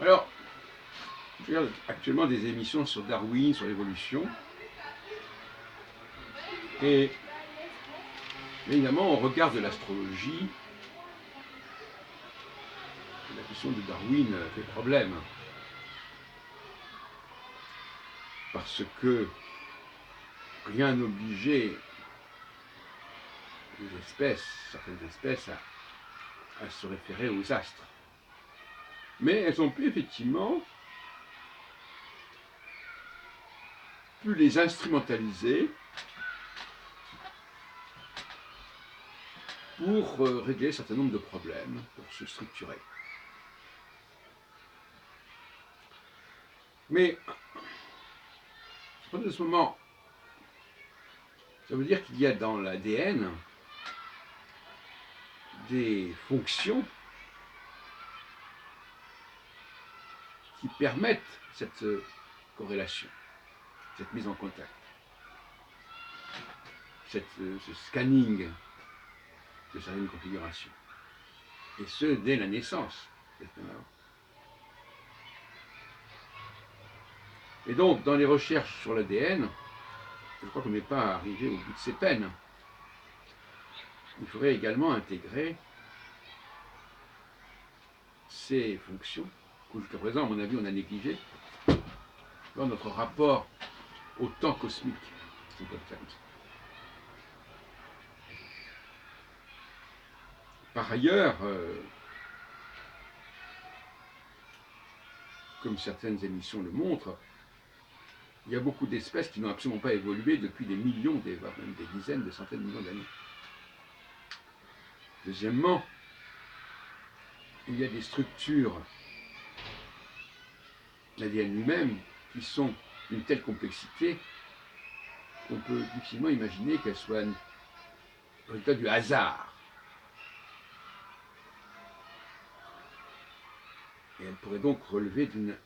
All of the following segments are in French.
Alors, je regarde actuellement des émissions sur Darwin, sur l'évolution, et évidemment, on regarde l'astrologie, la question de Darwin fait problème, parce que rien n'obligeait les espèces, certaines espèces, à se référer aux astres. Mais elles ont pu effectivement les instrumentaliser pour régler un certain nombre de problèmes, pour se structurer. Mais à partir de ce moment, ça veut dire qu'il y a dans l'ADN des fonctions qui permettent cette corrélation, cette mise en contact, ce scanning de certaines configurations. Et ce, dès la naissance. Et donc, dans les recherches sur l'ADN, je crois qu'on n'est pas arrivé au bout de ces peines. Il faudrait également intégrer ces fonctions que jusqu'à présent, à mon avis, on a négligées dans notre rapport au temps cosmique. Par ailleurs, comme certaines émissions le montrent, il y a beaucoup d'espèces qui n'ont absolument pas évolué depuis des millions, même des dizaines, des centaines de millions d'années. Deuxièmement, il y a des structures, l'ADN lui-même, qui sont d'une telle complexité qu'on peut difficilement imaginer qu'elles soient le résultat du hasard. Et elles pourraient donc relever d'une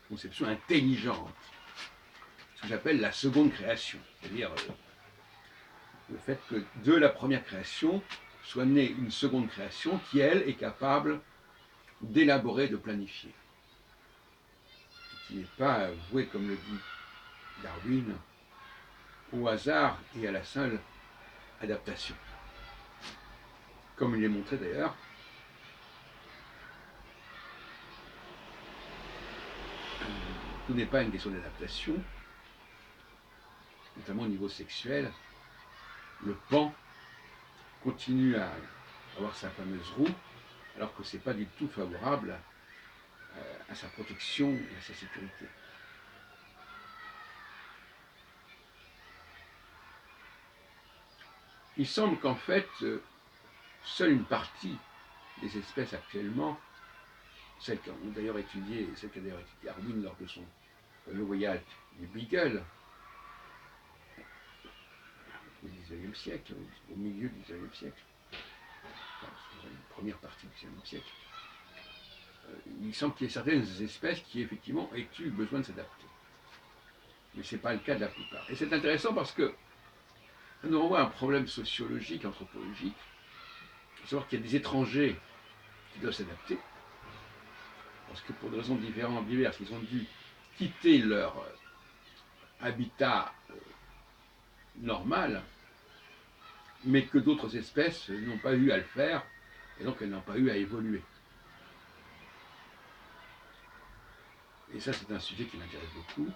conception intelligente, ce que j'appelle la seconde création, c'est-à-dire le fait que de la première création soit née une seconde création qui, elle, est capable d'élaborer, de planifier, qui n'est pas vouée, comme le dit Darwin, au hasard et à la seule adaptation. Comme il est montré d'ailleurs, tout n'est pas une question d'adaptation, notamment au niveau sexuel. Le pan continue à avoir sa fameuse roue, alors que ce n'est pas du tout favorable à sa protection et à sa sécurité. Il semble qu'en fait, seule une partie des espèces actuellement, celles qui ont d'ailleurs étudié, celles qu'a d'ailleurs étudié Darwin lors de son fameux voyage du Beagle, au XIXe siècle, au milieu du XIXe siècle, enfin, une première partie du XIXe siècle, il semble qu'il y ait certaines espèces qui effectivement aient eu besoin de s'adapter. Mais ce n'est pas le cas de la plupart. Et c'est intéressant parce que ça nous renvoie à un problème sociologique, anthropologique, à savoir qu'il y a des étrangers qui doivent s'adapter, parce que pour des raisons diverses, ils ont dû quitter leur habitat normal, mais que d'autres espèces n'ont pas eu à le faire, et donc elles n'ont pas eu à évoluer. Et ça, c'est un sujet qui m'intéresse beaucoup.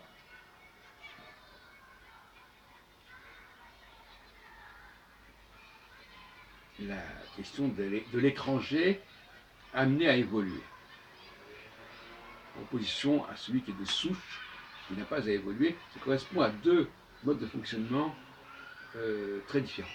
La question de l'étranger amené à évoluer, en opposition à celui qui est de souche, qui n'a pas à évoluer. Ça correspond à deux modes de fonctionnement très différents.